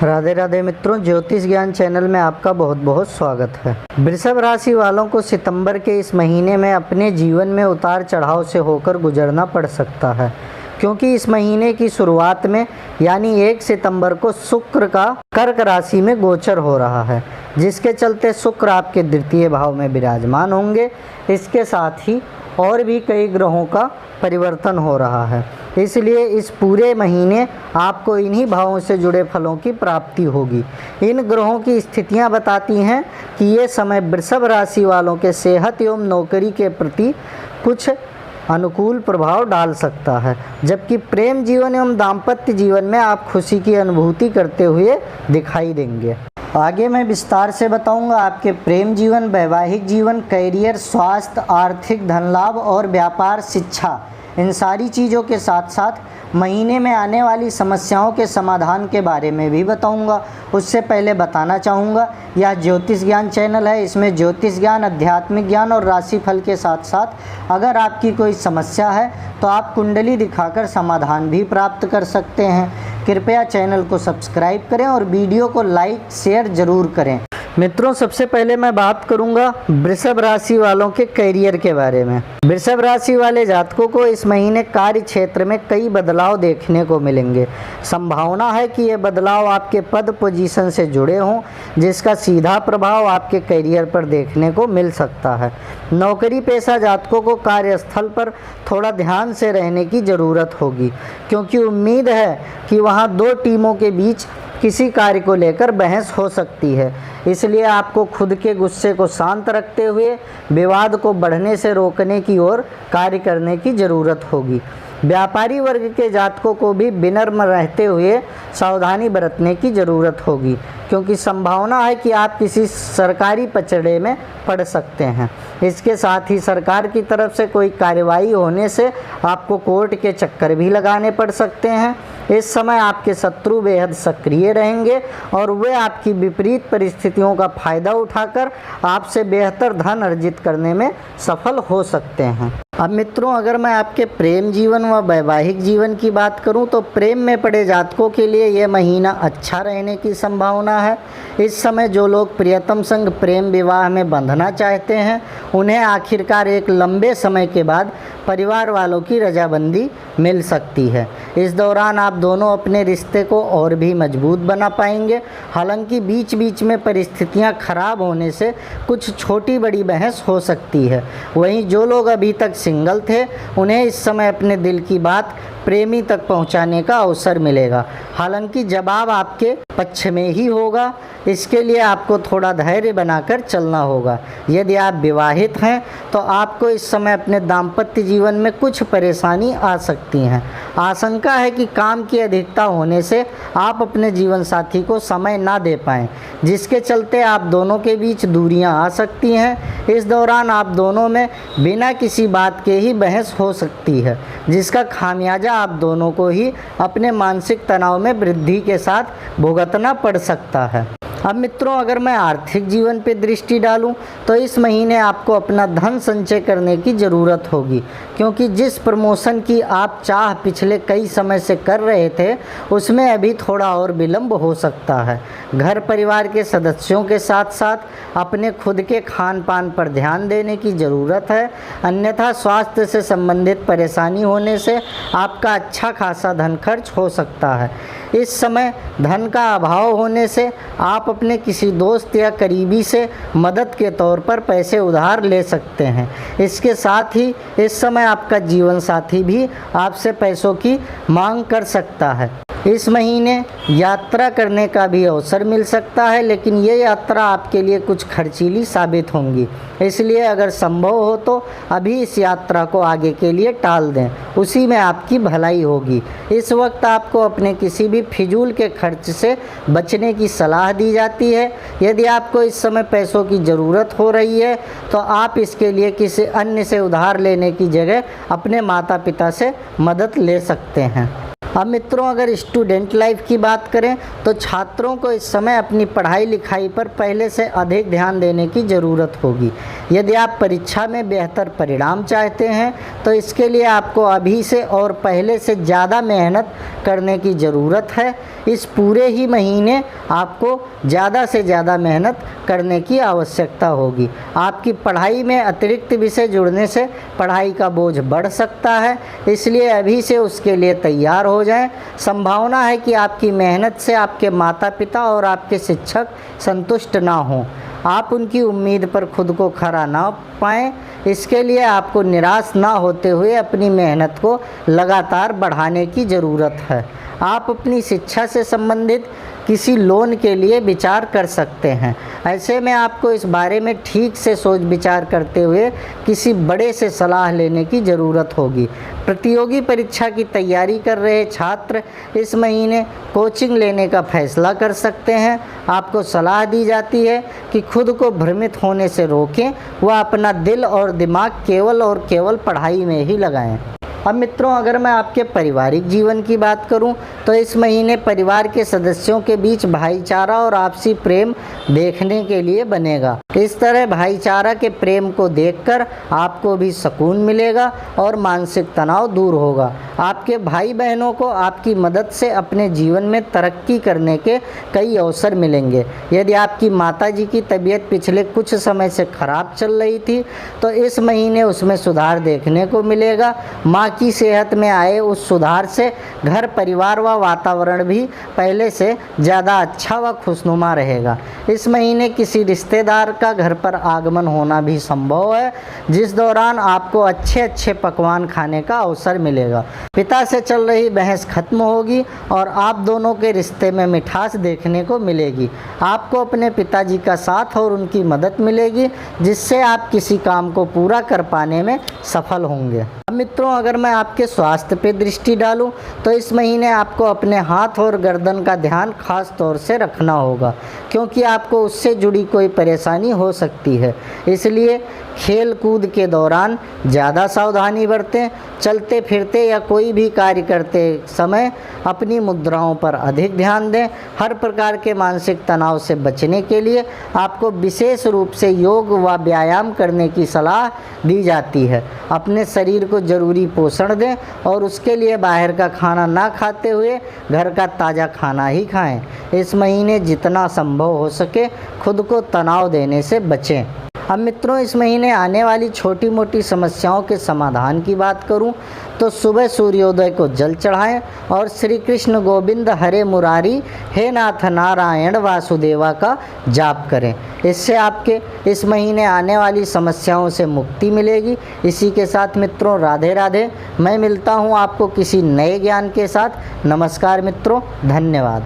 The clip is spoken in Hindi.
राधे राधे मित्रों, ज्योतिष ज्ञान चैनल में आपका बहुत बहुत स्वागत है। वृषभ राशि वालों को सितंबर के इस महीने में अपने जीवन में उतार चढ़ाव से होकर गुजरना पड़ सकता है, क्योंकि इस महीने की शुरुआत में यानी 1 सितंबर को शुक्र का कर्क राशि में गोचर हो रहा है, जिसके चलते शुक्र आपके द्वितीय भाव में विराजमान होंगे। इसके साथ ही और भी कई ग्रहों का परिवर्तन हो रहा है, इसलिए इस पूरे महीने आपको इन्हीं भावों से जुड़े फलों की प्राप्ति होगी। इन ग्रहों की स्थितियां बताती हैं कि ये समय वृषभ राशि वालों के सेहत एवं नौकरी के प्रति कुछ अनुकूल प्रभाव डाल सकता है, जबकि प्रेम जीवन एवं दाम्पत्य जीवन में आप खुशी की अनुभूति करते हुए दिखाई देंगे। आगे मैं विस्तार से बताऊंगा आपके प्रेम जीवन, वैवाहिक जीवन, करियर, स्वास्थ्य, आर्थिक, धन लाभ और व्यापार, शिक्षा, इन सारी चीज़ों के साथ साथ महीने में आने वाली समस्याओं के समाधान के बारे में भी बताऊंगा। उससे पहले बताना चाहूँगा, यह ज्योतिष ज्ञान चैनल है। इसमें ज्योतिष ज्ञान, आध्यात्मिक ज्ञान और राशिफल के साथ साथ अगर आपकी कोई समस्या है तो आप कुंडली दिखाकर समाधान भी प्राप्त कर सकते हैं। कृपया चैनल को सब्सक्राइब करें और वीडियो को लाइक शेयर ज़रूर करें। मित्रों, सबसे पहले मैं बात करूंगा वृषभ राशि वालों के करियर के बारे में। वृषभ राशि वाले जातकों को इस महीने कार्य क्षेत्र में कई बदलाव देखने को मिलेंगे। संभावना है कि ये बदलाव आपके पद पोजीशन से जुड़े हों, जिसका सीधा प्रभाव आपके करियर पर देखने को मिल सकता है। नौकरी पेशा जातकों को कार्यस्थल पर थोड़ा ध्यान से रहने की ज़रूरत होगी, क्योंकि उम्मीद है कि वहाँ 2 टीमों के बीच किसी कार्य को लेकर बहस हो सकती है। इसलिए आपको खुद के गुस्से को शांत रखते हुए विवाद को बढ़ने से रोकने की ओर कार्य करने की ज़रूरत होगी। व्यापारी वर्ग के जातकों को भी विनम्र रहते हुए सावधानी बरतने की ज़रूरत होगी, क्योंकि संभावना है कि आप किसी सरकारी पचड़े में पड़ सकते हैं। इसके साथ ही सरकार की तरफ से कोई कार्रवाई होने से आपको कोर्ट के चक्कर भी लगाने पड़ सकते हैं। इस समय आपके शत्रु बेहद सक्रिय रहेंगे और वे आपकी विपरीत परिस्थितियों का फायदा उठाकर आपसे बेहतर धन अर्जित करने में सफल हो सकते हैं। अब मित्रों, अगर मैं आपके प्रेम जीवन व वैवाहिक जीवन की बात करूं तो प्रेम में पड़े जातकों के लिए यह महीना अच्छा रहने की संभावना है। इस समय जो लोग प्रियतम संग प्रेम विवाह में बंधना चाहते हैं, उन्हें आखिरकार एक लंबे समय के बाद परिवार वालों की रजामंदी मिल सकती है। इस दौरान आप दोनों अपने रिश्ते को और भी मजबूत बना पाएंगे। हालांकि बीच बीच में परिस्थितियां खराब होने से कुछ छोटी बड़ी बहस हो सकती है। वहीं जो लोग अभी तक सिंगल थे, उन्हें इस समय अपने दिल की बात प्रेमी तक पहुंचाने का अवसर मिलेगा। हालांकि जवाब आपके पक्ष में ही होगा, इसके लिए आपको थोड़ा धैर्य बनाकर चलना होगा। यदि आप विवाहित हैं तो आपको इस समय अपने दाम्पत्य जीवन में कुछ परेशानी आ सकती हैं। आशंका है कि काम की अधिकता होने से आप अपने जीवन साथी को समय ना दे पाएं, जिसके चलते आप दोनों के बीच दूरियां आ सकती हैं। इस दौरान आप दोनों में बिना किसी बात के ही बहस हो सकती है, जिसका खामियाजा आप दोनों को ही अपने मानसिक तनाव में वृद्धि के साथ भुगतना पड़ सकता है। अब मित्रों, अगर मैं आर्थिक जीवन पर दृष्टि डालूं तो इस महीने आपको अपना धन संचय करने की ज़रूरत होगी, क्योंकि जिस प्रमोशन की आप चाह पिछले कई समय से कर रहे थे, उसमें अभी थोड़ा और विलंब हो सकता है। घर परिवार के सदस्यों के साथ साथ अपने खुद के खान पान पर ध्यान देने की ज़रूरत है, अन्यथा स्वास्थ्य से संबंधित परेशानी होने से आपका अच्छा खासा धन खर्च हो सकता है। इस समय धन का अभाव होने से आप अपने किसी दोस्त या करीबी से मदद के तौर पर पैसे उधार ले सकते हैं। इसके साथ ही इस समय आपका जीवन साथी भी आपसे पैसों की मांग कर सकता है। इस महीने यात्रा करने का भी अवसर मिल सकता है, लेकिन ये यात्रा आपके लिए कुछ खर्चीली साबित होंगी। इसलिए अगर संभव हो तो अभी इस यात्रा को आगे के लिए टाल दें, उसी में आपकी भलाई होगी। इस वक्त आपको अपने किसी भी फिजूल के खर्च से बचने की सलाह दी जाती है। यदि आपको इस समय पैसों की ज़रूरत हो रही है तो आप इसके लिए किसी अन्य से उधार लेने की जगह अपने माता पिता से मदद ले सकते हैं। अब मित्रों, अगर स्टूडेंट लाइफ की बात करें तो छात्रों को इस समय अपनी पढ़ाई लिखाई पर पहले से अधिक ध्यान देने की ज़रूरत होगी। यदि आप परीक्षा में बेहतर परिणाम चाहते हैं तो इसके लिए आपको अभी से और पहले से ज़्यादा मेहनत करने की ज़रूरत है। इस पूरे ही महीने आपको ज़्यादा से ज़्यादा मेहनत करने की आवश्यकता होगी। आपकी पढ़ाई में अतिरिक्त विषय जुड़ने से पढ़ाई का बोझ बढ़ सकता है, इसलिए अभी से उसके लिए तैयार हो जाएं। संभावना है कि आपकी मेहनत से आपके माता पिता और आपके शिक्षक संतुष्ट ना हों, आप उनकी उम्मीद पर खुद को खरा ना पाएं। इसके लिए आपको निराश ना होते हुए अपनी मेहनत को लगातार बढ़ाने की ज़रूरत है। आप अपनी शिक्षा से संबंधित किसी लोन के लिए विचार कर सकते हैं। ऐसे में आपको इस बारे में ठीक से सोच विचार करते हुए किसी बड़े से सलाह लेने की ज़रूरत होगी। प्रतियोगी परीक्षा की तैयारी कर रहे छात्र इस महीने कोचिंग लेने का फैसला कर सकते हैं। आपको सलाह दी जाती है कि खुद को भ्रमित होने से रोकें, वह अपना दिल और दिमाग केवल और केवल पढ़ाई में ही लगाएं। अब मित्रों, अगर मैं आपके पारिवारिक जीवन की बात करूं तो इस महीने परिवार के सदस्यों के बीच भाईचारा और आपसी प्रेम देखने के लिए बनेगा। इस तरह भाईचारा के प्रेम को देखकर आपको भी सुकून मिलेगा और मानसिक तनाव दूर होगा। आपके भाई बहनों को आपकी मदद से अपने जीवन में तरक्की करने के कई अवसर मिलेंगे। यदि आपकी माताजी की तबीयत पिछले कुछ समय से खराब चल रही थी तो इस महीने उसमें सुधार देखने को मिलेगा। माँ की सेहत में आए उस सुधार से घर परिवार व वातावरण भी पहले से ज़्यादा अच्छा व खुशनुमा रहेगा। इस महीने किसी रिश्तेदार का घर पर आगमन होना भी संभव है, जिस दौरान आपको अच्छे अच्छे पकवान खाने का अवसर मिलेगा। पिता से चल रही बहस खत्म होगी और आप दोनों के रिश्ते में मिठास देखने को मिलेगी। आपको अपने पिताजी का साथ और उनकी मदद मिलेगी, जिससे आप किसी काम को पूरा कर पाने में सफल होंगे। अब मित्रों, अगर मैं आपके स्वास्थ्य पर दृष्टि डालूं तो इस महीने आपको अपने हाथ और गर्दन का ध्यान खास तौर से रखना होगा, क्योंकि आपको उससे जुड़ी कोई परेशानी हो सकती है। इसलिए खेल कूद के दौरान ज़्यादा सावधानी बरतें। चलते फिरते या कोई भी कार्य करते समय अपनी मुद्राओं पर अधिक ध्यान दें। हर प्रकार के मानसिक तनाव से बचने के लिए आपको विशेष रूप से योग व व्यायाम करने की सलाह दी जाती है। अपने शरीर को जरूरी पोषण दें और उसके लिए बाहर का खाना ना खाते हुए घर का ताज़ा खाना ही खाएं। इस महीने जितना संभव हो सके खुद को तनाव देने से बचें। अब मित्रों, इस महीने आने वाली छोटी मोटी समस्याओं के समाधान की बात करूं तो सुबह सूर्योदय को जल चढ़ाएं और श्री कृष्ण गोविंद हरे मुरारी हे नाथ नारायण वासुदेवा का जाप करें। इससे आपके इस महीने आने वाली समस्याओं से मुक्ति मिलेगी। इसी के साथ मित्रों, राधे राधे। मैं मिलता हूं आपको किसी नए ज्ञान के साथ। नमस्कार मित्रों, धन्यवाद।